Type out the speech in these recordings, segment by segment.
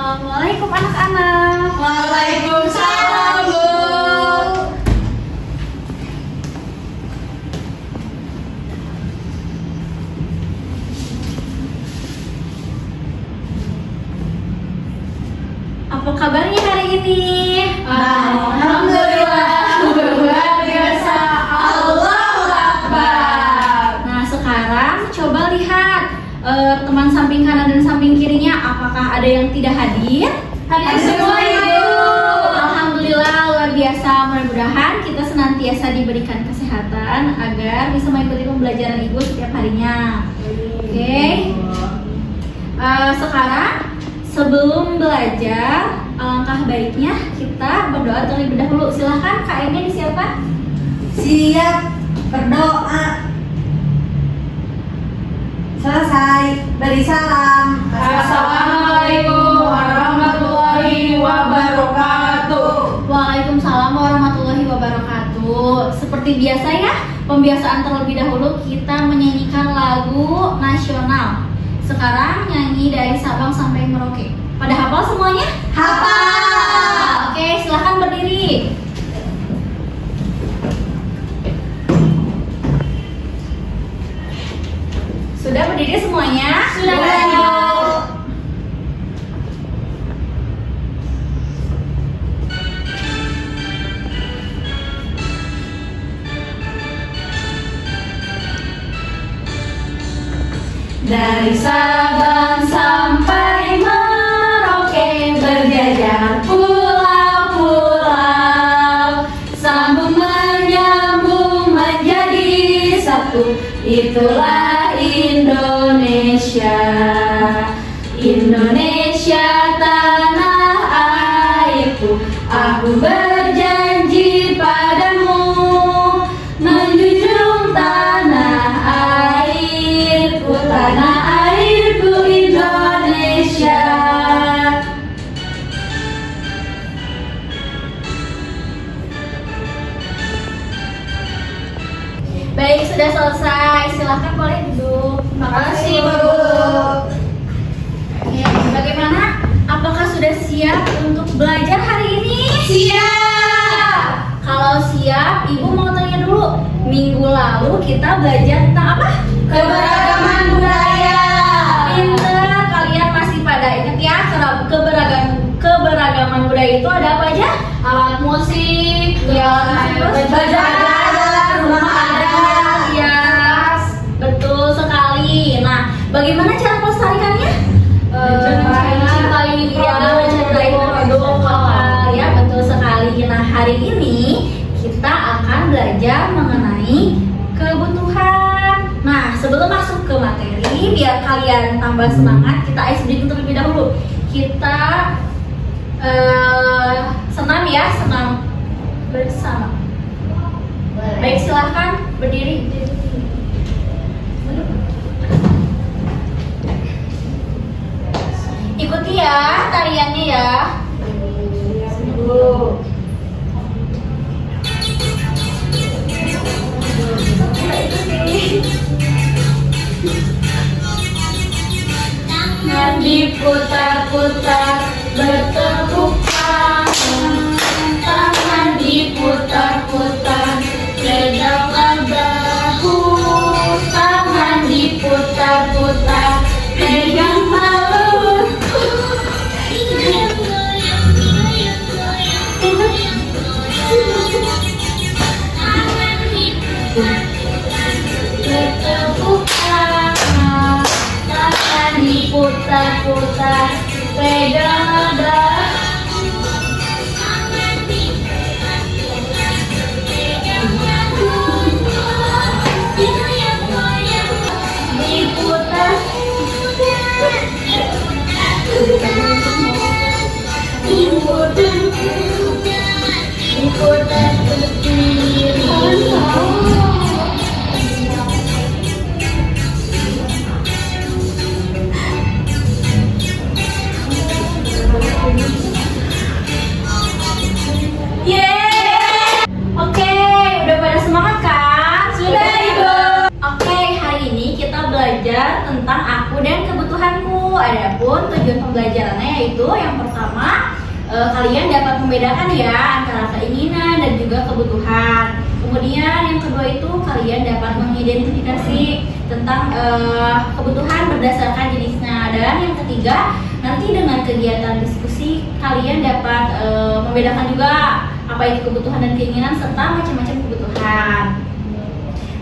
Assalamualaikum anak-anak. Waalaikumsalam, Bu. Apa kabarnya hari ini? Alhamdulillah, luar biasa. Allahu Akbar. Nah, sekarang coba lihat teman samping kanan dan samping kirinya, apakah ada yang tidak hadir? Hadir semua, Ibu. Alhamdulillah, luar biasa. Mudah-mudahan kita senantiasa diberikan kesehatan agar bisa mengikuti pembelajaran Ibu setiap harinya. Oke. Sekarang sebelum belajar, alangkah baiknya kita berdoa terlebih dahulu. Silahkan Kak Emi disiapkan. Siap, berdoa. Selesai, beri salam. Assalamualaikum warahmatullahi wabarakatuh. Waalaikumsalam warahmatullahi wabarakatuh. Seperti biasa ya, pembiasaan terlebih dahulu kita menyanyikan lagu nasional. Sekarang nyanyi dari Sabang sampai Merauke. Pada hafal semuanya? Hafal. Oke, silahkan berdiri. Sudah berdiri semuanya? Sudah. Dari Sabang sampai Merauke berjajar pulau-pulau, sambung menyambung menjadi satu. Itulah Indonesia, Indonesia tanah airku. Aku berjanji padamu menjunjung tanah airku, tanah airku Indonesia. Baik, sudah selesai. Silahkan boleh duduk. Terima kasih, Bu. Ya, bagaimana? Apakah sudah siap untuk belajar hari ini? Siap. Kalau siap, Ibu mau tanya dulu. Minggu lalu kita belajar tentang apa? Keberagaman budaya. Pinter, kalian masih pada ingat ya? Keberagaman budaya itu ada apa aja? Alat musik, ya, terus baju adat, rumah adat, ya, betul sekali. Nah, bagaimana cara melestarikannya? Mencintai mencintai produk lokal, ya, betul sekali. Nah, hari ini kita akan belajar mengenai kebutuhan. Nah, sebelum masuk ke materi, biar kalian tambah semangat, kita ice breaking terlebih dahulu. Kita senam ya, senam bersama. Baik, silahkan berdiri. Ikuti ya tariannya ya. Tangan diputar-putar, bertepuk tangan. Tangan diputar-putar, pegang bahu. Tangan diputar-putar, pegang mulutku. Bertepuk tangan, tangan diputar-putar, pegang bahu. Diputar, diputar ke kiri. Oke, udah pada semangat kan? Sudah, Ibu. Oke, hari ini kita belajar tentang aku dan kebutuhanku. adapun tujuan pembelajarannya yaitu yang pertama, kalian dapat membedakan ya antara keinginan dan juga kebutuhan. Kemudian yang kedua itu kalian dapat mengidentifikasi tentang kebutuhan berdasarkan jenisnya. Dan yang ketiga, nanti dengan kegiatan diskusi kalian dapat membedakan juga apa itu kebutuhan dan keinginan serta macam-macam kebutuhan.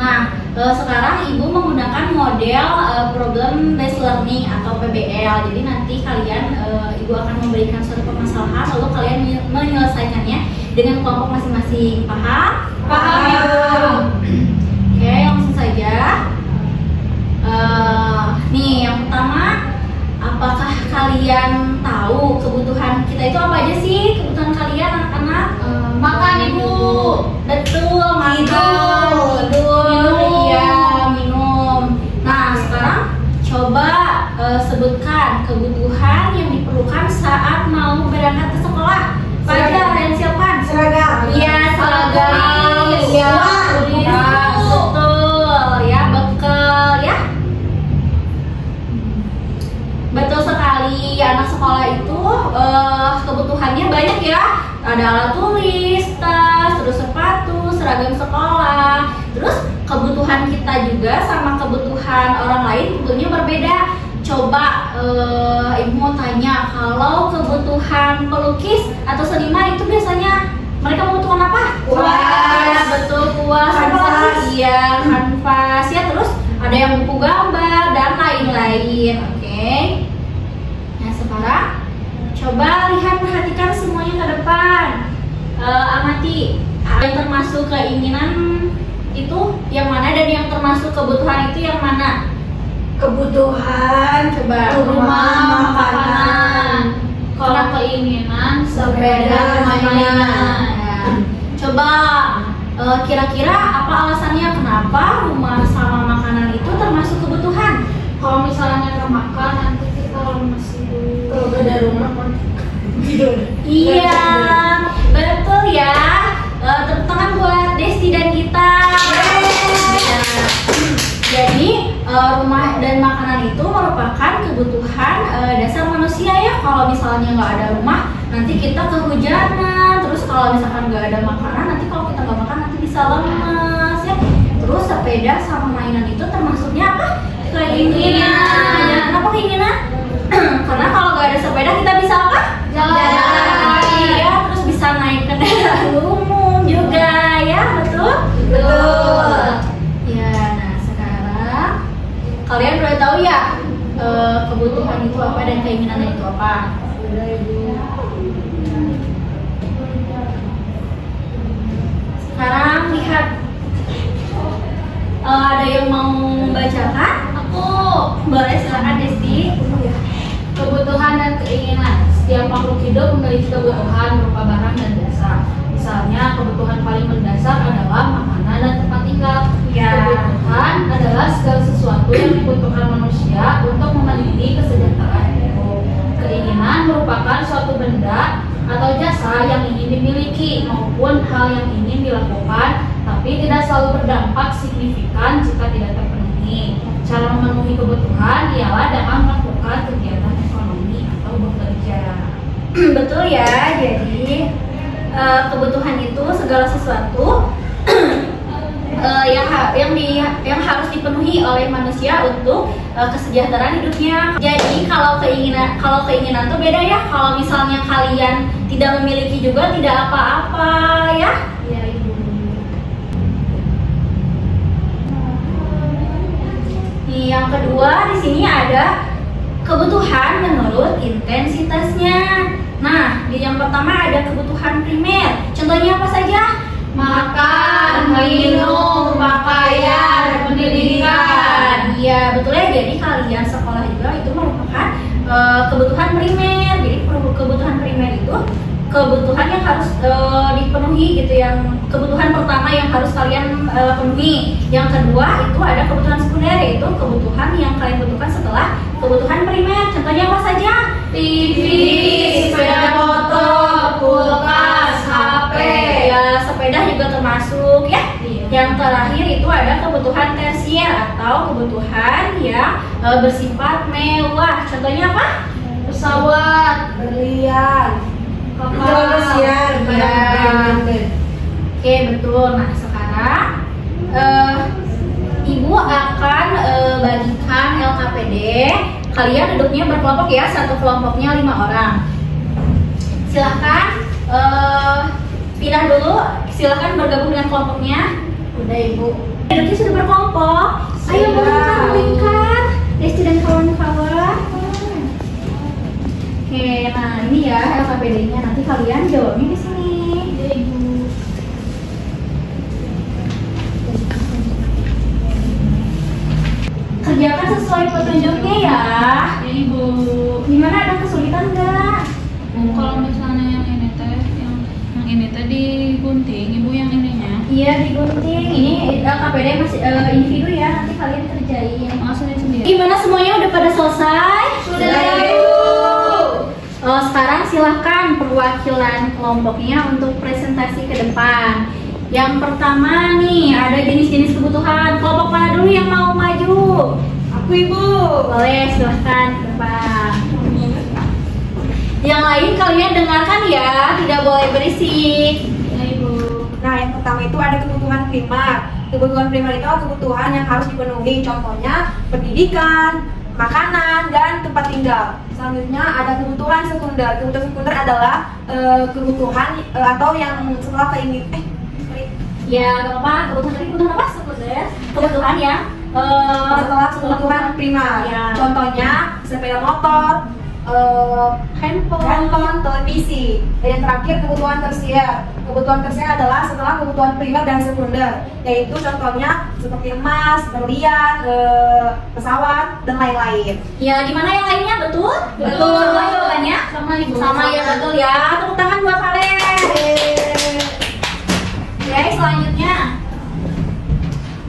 Nah, sekarang Ibu menggunakan model problem based learning atau PBL. Jadi nanti kalian Ibu akan memberikan suatu permasalahan lalu kalian menyelesaikannya dengan kelompok masing-masing. Paham? Paham, Ibu. Oke, langsung saja. Nih, yang pertama, apakah kalian tahu kebutuhan kita itu apa aja sih? Kebutuhan kalian anak-anak? Makan, Ibu. Betul, makan. Iya, minum. Nah, sekarang coba sebutkan kebutuhan yang diperlukan saat mau berangkat ke sekolah. Fajar, yang siapkan? Seragam. Iya, seragam. Iya, betul. Ya, bekal ya. Betul sekali. Anak sekolah itu kebutuhannya banyak ya. Ada alat tulis, tas, terus sepatu, seragam sekolah. Terus kebutuhan kita juga sama kebutuhan orang lain tentunya berbeda. Coba Ibu mau tanya, kalau kebutuhan pelukis atau seniman itu biasanya mereka membutuhkan apa? Kuas. Betul, kuas. Kanvas. Iya, kanvas ya. Terus ada yang buku gambar dan lain-lain. Oke. Nah, sekarang coba lihat, perhatikan semuanya ke depan. Amati yang termasuk keinginan itu yang mana dan yang termasuk kebutuhan itu yang mana? Kebutuhan, Coba. rumah, makanan. Kalau keinginan sepeda, mainan. Nah, coba kira-kira apa alasannya kenapa rumah sama makanan itu termasuk kebutuhan? Kalau misalnya nggak makan, nanti kita masih kalau nggak ada rumah kan. Iya, betul ya. Tepuk tangan buat Desti dan Gita. Jadi rumah dan makanan itu merupakan kebutuhan dasar manusia ya. Kalau misalnya nggak ada rumah, nanti kita kehujanan. Terus kalau misalkan nggak ada makanan, nanti kalau kita nggak makan nanti bisa lemas ya. Terus sepeda sama mainan itu termasuknya apa? Keinginan. Ya, kenapa keinginan? Karena kalau nggak ada sepeda kita bisa apa? Jalan. Iya, terus bisa naik kendaraan umum juga ya, betul? Betul. Ya, nah sekarang kalian udah tahu ya kebutuhan itu apa dan keinginan itu apa? Sekarang lihat, ada yang mau membacakan? Aku. Boleh, silakan Desti. Kebutuhan dan keinginan. Setiap makhluk hidup memiliki kebutuhan berupa barang dan jasa. Misalnya, kebutuhan paling mendasar adalah makanan dan tempat tinggal. Ya. Kebutuhan adalah segala sesuatu yang dibutuhkan manusia untuk memenuhi kesejahteraan hidup. Keinginan merupakan suatu benda atau jasa yang ingin dimiliki maupun hal yang ingin dilakukan, tapi tidak selalu berdampak signifikan jika tidak terpenuhi. Cara memenuhi kebutuhan ialah dengan melakukan kegiatan ekonomi atau bekerja. Betul ya, jadi kebutuhan itu segala sesuatu yang harus dipenuhi oleh manusia untuk kesejahteraan hidupnya. Jadi kalau keinginan tuh beda ya. Kalau misalnya kalian tidak memiliki juga tidak apa-apa ya. Ya, Ibu. Nih, yang kedua di sini ada kebutuhan menurut intensitasnya. Nah, di yang pertama ada kebutuhan primer. Contohnya apa saja? Makan, minum, pakaian, pendidikan. Iya, betul ya. Jadi kalian sekolah juga itu merupakan kebutuhan primer. Jadi kebutuhan primer itu kebutuhan yang harus dipenuhi gitu. Yang kebutuhan pertama yang harus kalian penuhi. Yang kedua itu ada kebutuhan sekunder, yaitu kebutuhan yang kalian butuhkan setelah kebutuhan primer. Contohnya apa saja? TV, sepeda motor, kulkas, HP. Ya, sepeda juga termasuk ya. Iya. Yang terakhir itu ada kebutuhan tersier atau kebutuhan yang bersifat mewah. Contohnya apa? Pesawat, Berlian, kapal, ya. Oke, betul. Nah, sekarang Ibu akan bagikan LKPD. Kalian duduknya berkelompok ya, satu kelompoknya 5 orang. Silahkan pindah dulu, silahkan bergabung dengan kelompoknya. Udah Ibu. Duduknya sudah berkelompok. Ayo melingkar, Desti dan kawan-kawan. Oke, nah ini ya LKPD-nya. Nanti kalian jawabnya di sini. Kerjakan sesuai petunjuknya ya. Ya Ibu. Gimana, ada kesulitan nggak? Kalau misalnya yang ini teh, yang ini teh digunting, Ibu yang ininya. Iya, digunting. Ini LKPD masih individu ya. Nanti kalian kerjain. Maksudnya sendiri. Gimana, semuanya udah pada selesai? Sudah, Ibu. Sekarang silahkan perwakilan kelompoknya untuk presentasi ke depan. Yang pertama nih, ada jenis-jenis kebutuhan. Kelompok mana dulu yang mau maju? Aku Ibu. Boleh, silahkan ke depan. Yang lain kalian dengarkan ya, tidak boleh berisik. Ya Ibu. Nah, yang pertama itu ada kebutuhan primer. Kebutuhan primer itu adalah kebutuhan yang harus dipenuhi. Contohnya pendidikan, makanan, dan tempat tinggal. Selanjutnya ada kebutuhan sekunder. Kebutuhan sekunder adalah kebutuhan atau yang setelah Ya, gak apa-apa. Kebutuhan apa? Sekunder. Kebutuhan yang setelah kebutuhan primer. Ya. Contohnya sepeda motor, handphone, televisi. Dan yang terakhir kebutuhan tersier. Kebutuhan tersier adalah setelah kebutuhan primer dan sekunder, yaitu contohnya seperti emas, berlian, pesawat, dan lain-lain. Ya, gimana yang lainnya? Betul? Betul. Sama jawabannya? Sama Ibu. Sama ya, betul ya. Tepuk tangan buat kalian. Oke, selanjutnya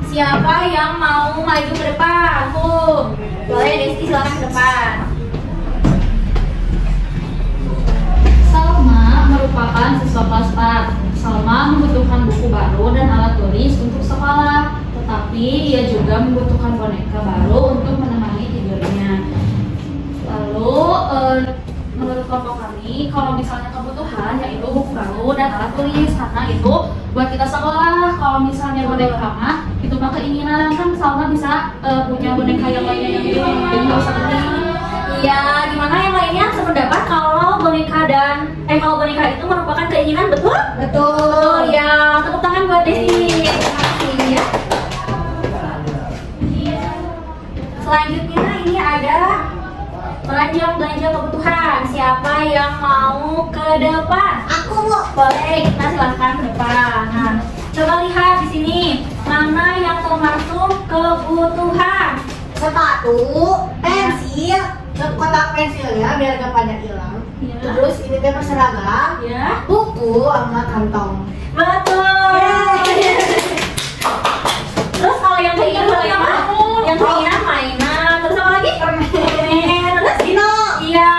siapa yang mau maju ke depan? Tuh, boleh Desti, silakan ke depan. Salma merupakan siswa kelas 4. Salma membutuhkan buku baru dan alat tulis untuk sekolah, tetapi ia juga membutuhkan boneka baru untuk menemani tidurnya. Lalu menurut kelompok kami, kalau misalnya kebutuhan yaitu buku baru dan alat tulis, karena itu buat kita sekolah. Kalau misalnya boneka mah itu mah keinginan, kan Salma bisa punya boneka yang lainnya yang itu, jadi nggak usah beli. Ya, gimana yang lainnya sependapat kalau kalau boneka itu merupakan keinginan, betul? Betul. Ya, tepuk tangan buat Desti. Terima kasih ya. Selanjutnya ini ada belanja kebutuhan. Siapa yang mau ke depan? Aku mau. Boleh, kita silahkan ke depan. Nah, coba lihat di sini mana yang termasuk kebutuhan. Sepatu, pensil, kotak pensilnya biar gak pada hilang. Ya. Terus ini teh seragam, Ya, buku sama kantong. betul. Terus kalau yang keinginan apa? Yang keinginan mainan. Terus apa lagi? Permen. Terus Dino. iya,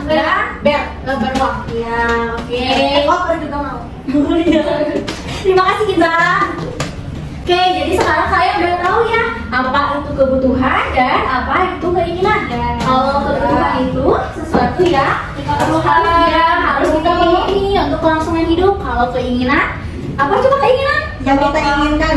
dan Gambar wah. iya, oke. Koper juga mau. Terima kasih kita. Oke, jadi sekarang kalian udah tahu ya apa itu kebutuhan dan apa itu keinginan. Kalau kebutuhan itu sesuatu ya harus kita penuhi untuk kelangsungan hidup. Kalau keinginan, apa coba keinginan? Yang kita inginkan.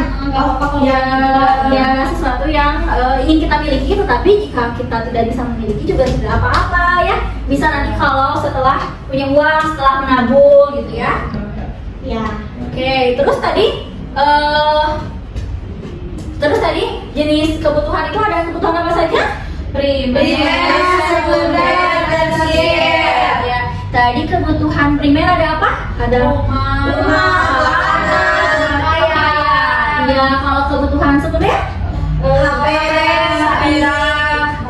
Ya sesuatu yang ingin kita miliki, tetapi jika kita tidak bisa memiliki juga tidak apa-apa ya. Bisa nanti kalau setelah punya uang, setelah menabung gitu ya. Ya, oke. Terus tadi jenis kebutuhan itu ada kebutuhan apa saja? Primer, sekunder, tersier. Ya. Tadi kebutuhan primer ada apa? Ada rumah, makanan, pakaian. Ya, kalau kebutuhan sekunder? HP, sepeda,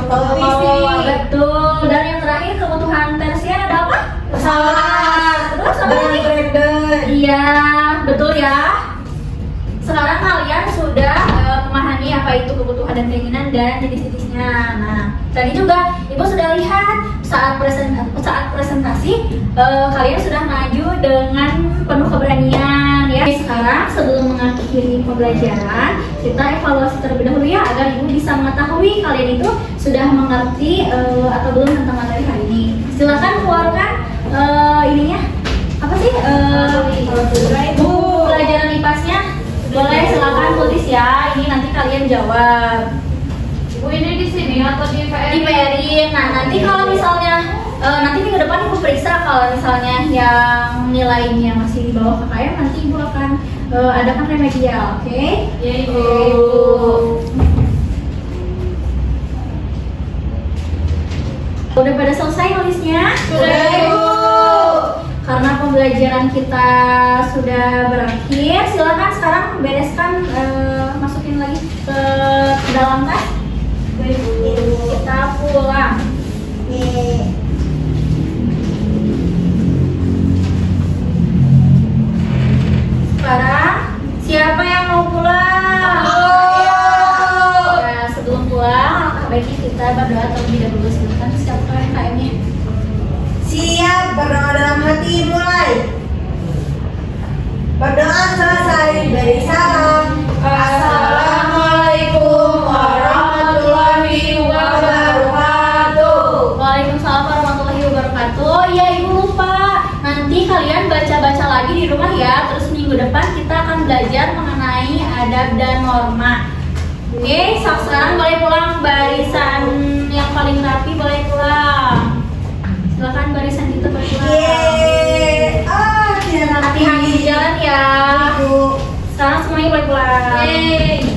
televisi. Betul. Dan yang terakhir kebutuhan tersier ada apa? Pesawat. Terus apa lagi? Iya, betul ya. Sekarang kalian sudah memahami apa itu kebutuhan dan keinginan dan jenis-jenisnya. Nah, tadi juga Ibu sudah lihat saat presentasi kalian sudah maju dengan penuh keberanian ya. Sekarang sebelum mengakhiri pembelajaran, kita evaluasi terlebih dahulu ya agar Ibu bisa mengetahui kalian itu sudah mengerti atau belum tentang materi hari ini. Silakan keluarkan ininya apa sih buku pelajaran IPAS-nya. Boleh silakan tulis ya. Ini nanti kalian jawab. Bu, ini di sini atau di Di PRI. Nah, nanti kalau misalnya nanti minggu depan Ibu periksa kalau misalnya yang nilainya masih di bawah KKM, nanti Ibu akan adakan remedial, oke? Ya, Ibu. Udah pada selesai nulisnya? Sudah, Ibu. Karena pembelajaran kita sudah berakhir, silakan sekarang bereskan, masukin lagi ke dalam tas. Kita pulang. Sekarang siapa yang mau pulang? Nah, sebelum pulang, baiknya kita berdoa terlebih dahulu. Silakan siapa KM-nya? Siap, berdoa dalam hati mulai. Berdoa selesai, beri salam. Assalamualaikum warahmatullahi wabarakatuh. Waalaikumsalam warahmatullahi wabarakatuh. Ya, Ibu lupa. Nanti kalian baca-baca lagi di rumah ya. Terus minggu depan kita akan belajar mengenai adab dan norma. Oke, sekarang boleh pulang. Barisan yang paling rapi boleh pulang. Silakan barisan kita boleh pulang. Yeay. Ah, tidak Hati-hati di jalan ya. Ibu. Sekarang semuanya boleh pulang. Yeay.